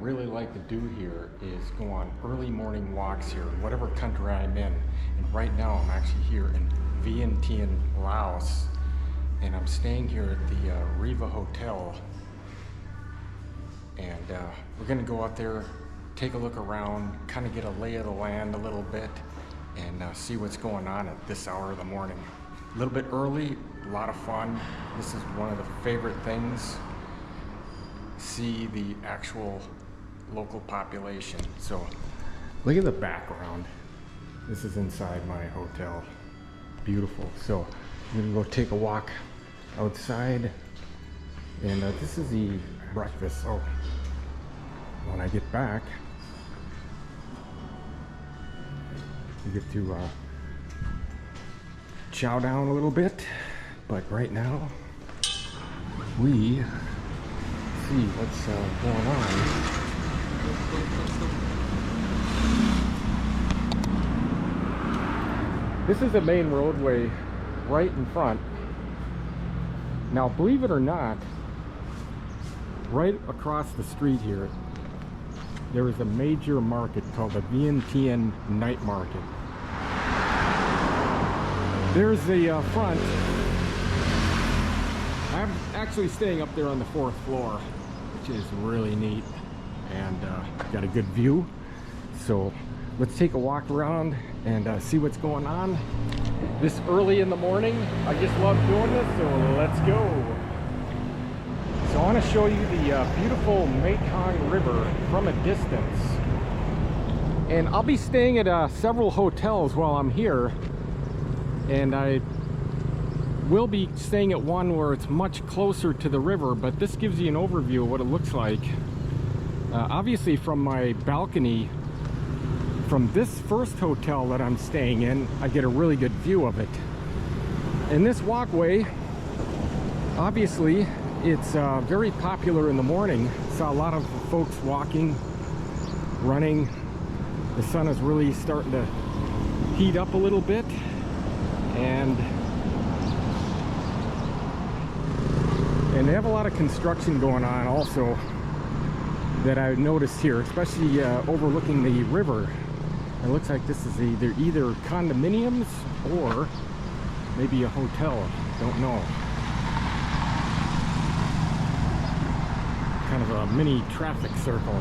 really like to do here is go on early morning walks here in whatever country I'm in. And right now I'm actually here in Vientiane, Laos, and I'm staying here at the Riva Hotel. And we're gonna go out there, take a look around, kind of get a lay of the land a little bit, and see what's going on at this hour of the morning. A little bit early, a lot of fun. This is one of the favorite things. See the actual local population. So look at the background. This is inside my hotel. Beautiful. So I'm gonna go take a walk outside, and this is the breakfast. So when I get back, you get to chow down a little bit, but right now we see what's going on. This is the main roadway right in front. Now, believe it or not, right across the street here, there is a major market called the Vientiane Night Market. There's the front. I'm actually staying up there on the 4th floor, which is really neat, and got a good view. So let's take a walk around and see what's going on this early in the morning. I just love doing this, so let's go. So I want to show you the beautiful Mekong River from a distance, and I'll be staying at several hotels while I'm here, and I will be staying at one where it's much closer to the river, but this gives you an overview of what it looks like. Obviously from my balcony from this first hotel that I'm staying in, I get a really good view of it. And this walkway, obviously it's very popular in the morning. Saw a lot of folks walking, running. The sun is really starting to heat up a little bit, and they have a lot of construction going on also that I noticed here, especially overlooking the river. It looks like this is either condominiums or maybe a hotel, don't know. Kind of a mini traffic circle.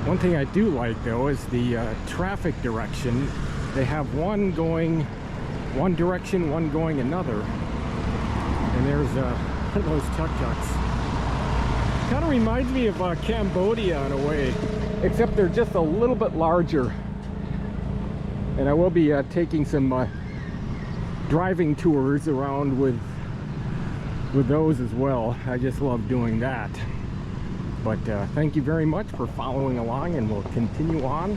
One thing I do like though is the traffic direction. They have one going one direction, one going another. And there's one of those tuk-tuks. Kind of reminds me of Cambodia in a way, except they're just a little bit larger. And I will be taking some driving tours around with those as well. I just love doing that. But thank you very much for following along, and we'll continue on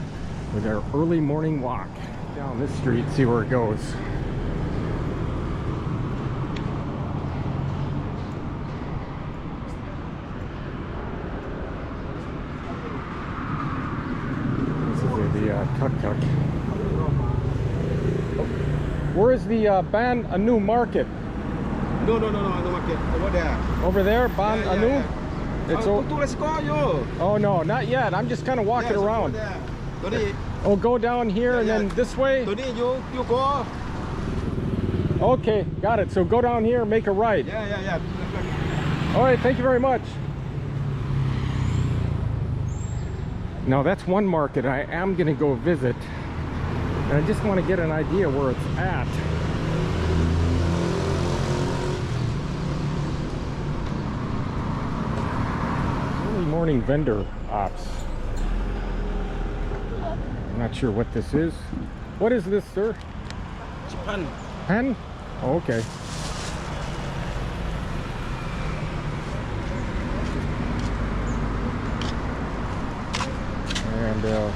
with our early morning walk down this street, see where it goes. This is the tuk-tuk. Where is the Ban Anu market? No, the market over there. Over there, Ban Anu? Yeah. It's let's go, yo. Oh no, not yet. I'm just kind of walking around. Oh, go down here and then this way? You go. Okay, got it. So go down here and make a right. Yeah. All right, thank you very much. Now that's one market I am going to go visit. And I just want to get an idea where it's at. Morning vendor ops. I'm not sure what this is. What is this, sir? Pen. Pen? Oh, okay. And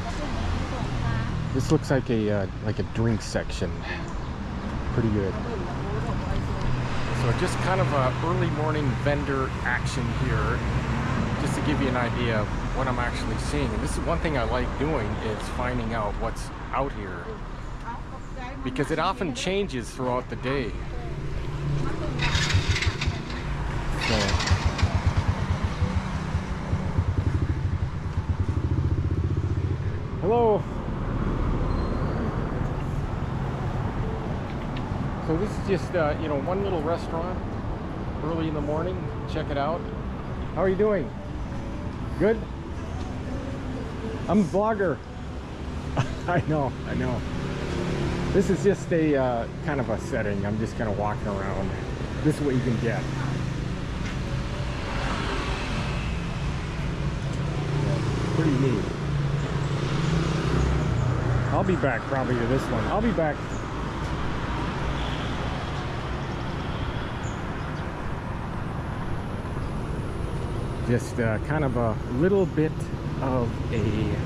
this looks like a drink section. Pretty good. So just kind of a early morning vendor action here, just to give you an idea of what I'm actually seeing. And this is one thing I like doing, is finding out what's out here. because it often changes throughout the day. So, hello. So this is just you know, one little restaurant early in the morning. Check it out. How are you doing? Good? I'm a vlogger. I know. This is just a kind of a setting. I'm just kind of walking around. This is what you can get. Yeah, pretty neat. I'll be back probably to this one. I'll be back. Just kind of a little bit of a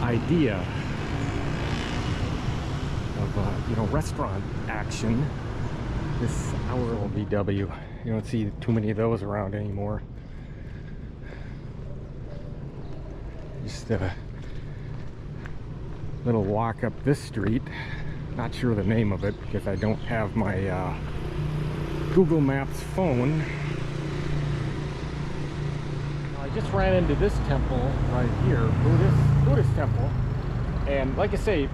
idea of you know, restaurant action. This our old VW. You don't see too many of those around anymore. Just a little walk up this street. Not sure the name of it because I don't have my Google Maps phone. I just ran into this temple right here, Buddhist temple, and like I say,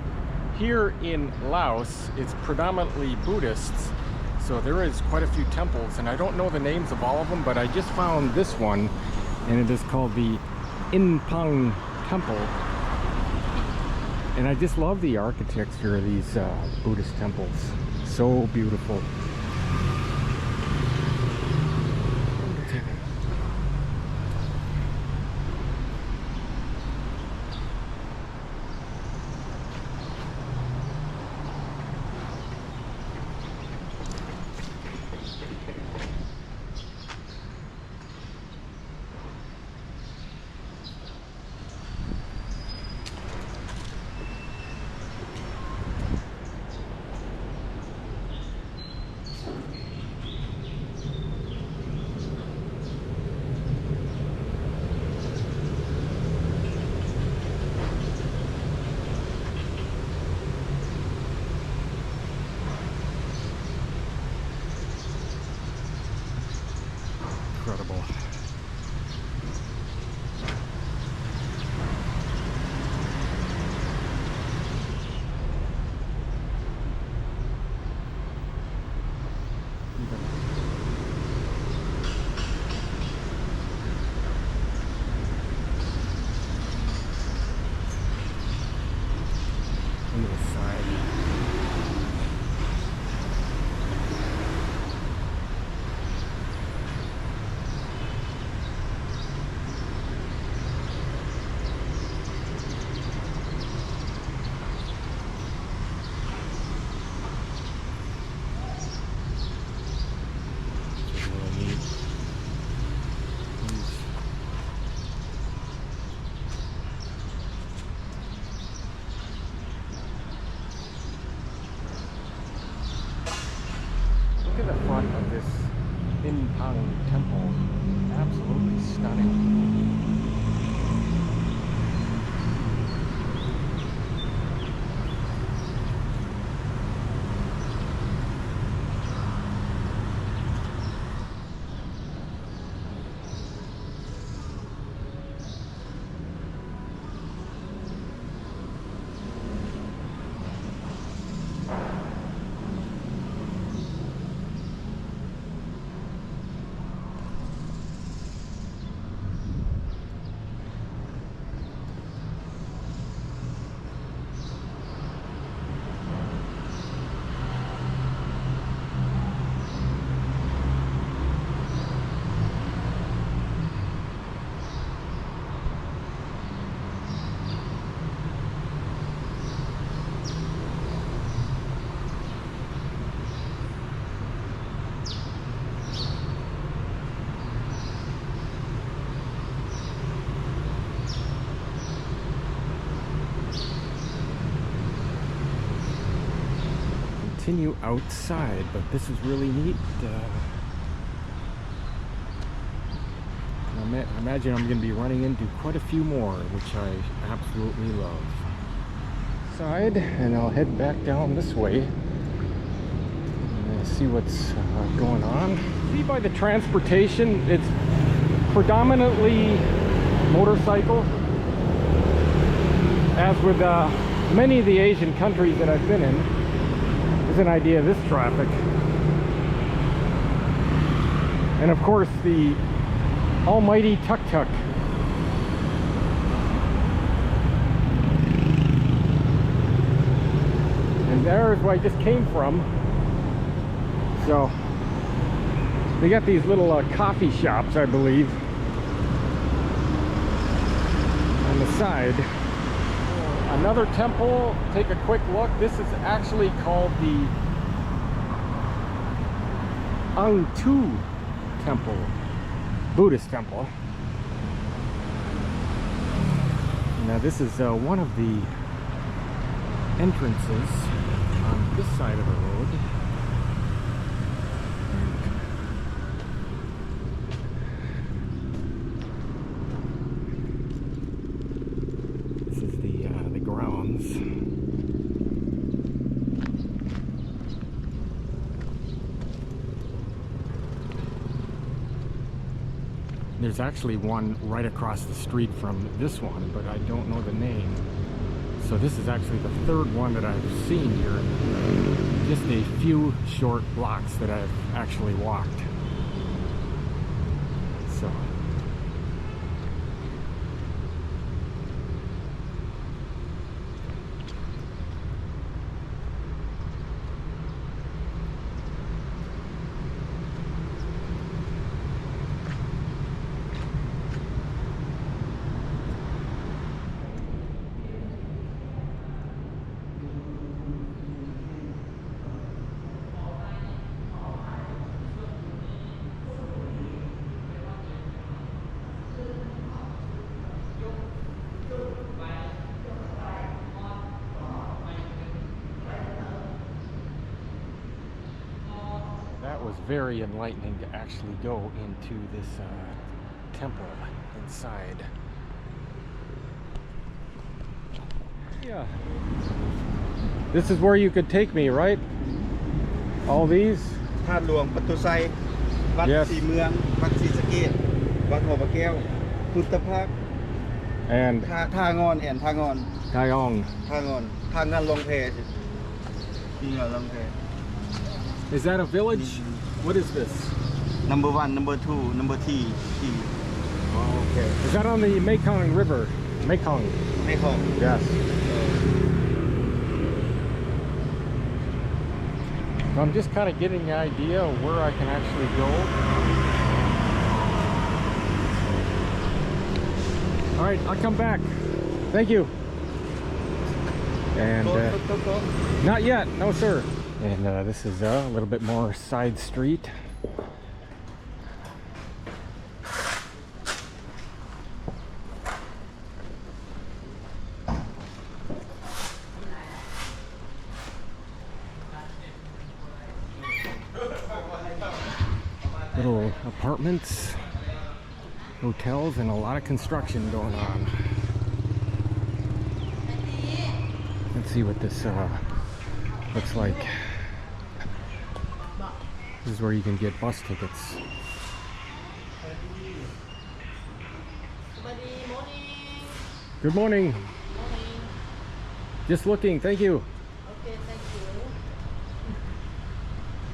here in Laos it's predominantly Buddhists, so there is quite a few temples, and I don't know the names of all of them, but I just found this one, and it is called the Inpang Temple, and I just love the architecture of these Buddhist temples. So beautiful. Incredible. Look at the side. Look at the front of this Vientiane temple. Absolutely stunning. Continue outside, but this is really neat. I imagine I'm going to be running into quite a few more, which I absolutely love. side, and I'll head back down this way and see what's going on. See by the transportation, it's predominantly motorcycle. As with many of the Asian countries that I've been in, there's an idea of this traffic. And of course the almighty tuk-tuk. And there's where I just came from. So they got these little coffee shops, I believe, on the side. Another temple, take a quick look. This is actually called the Antu temple, Buddhist temple. Now this is one of the entrances on this side of the road. This is the grounds. There's actually one right across the street from this one, but I don't know the name. So this is actually the third one that I've seen here. Just a few short blocks that I've actually walked. So that was very enlightening to actually go into this temple inside. Yeah. This is where you could take me, right? All these? ธาตุหลวงปัตตุไซวัด Yes. ศรีเมืองวัดศรีสะเกษวัดหัวปะแก้วพุทธภาค And ท่างอนแอนท่างอน Tayong. ท่างอนท่างานลงแพสิที่งานลงแพ Is that a village? What is this? number 1 number 2 number 3 Oh, okay. Is that on the Mekong River? Mekong. ไม่ของ Yes. So I'm just kind of getting an idea of where I can actually go. All right, I'll come back. Thank you. And not yet, no sir. And this is a little bit more side street. Little apartments, hotels, and a lot of construction going on. Let's see what this looks like. This is where you can get bus tickets. Good morning. Just looking, thank you. Okay, thank you.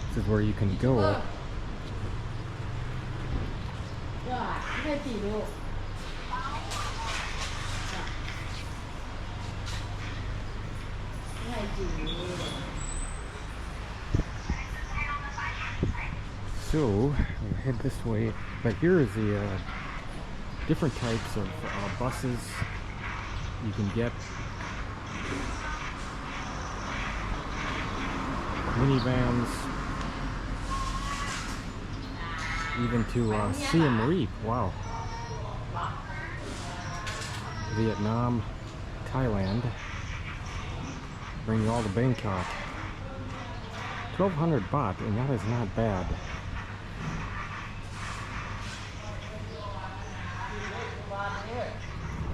This is where you can go. So we'll head this way, but here is the different types of buses you can get. Minivans, even to Siem Reap. Wow. Vietnam, Thailand, bring you all to Bangkok. 1,200 baht, and that is not bad.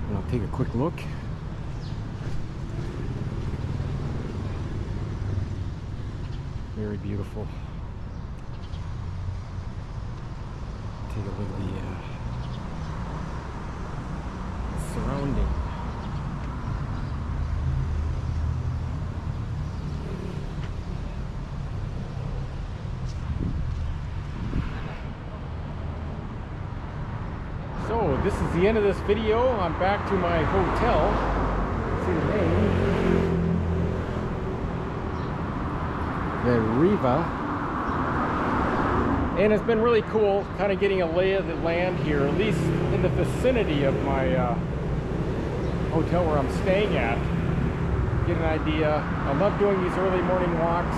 And I'll take a quick look. Very beautiful. Take a look at the surrounding. So this is the end of this video. I'm back to my hotel. See the name. The Riva. And it's been really cool kind of getting a lay of the land here, at least in the vicinity of my hotel where I'm staying at. Get an idea. I love doing these early morning walks,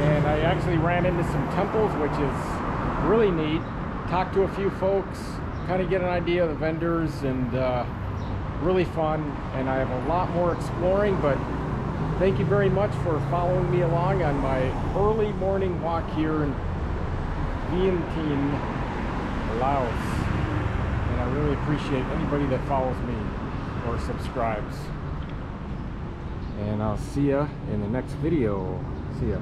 and I actually ran into some temples, which is really neat. Talked to a few folks, kind of get an idea of the vendors, and really fun. And I have a lot more exploring, but thank you very much for following me along on my early morning walk here in Vientiane, Laos. And I really appreciate anybody that follows me or subscribes. And I'll see ya in the next video. See ya.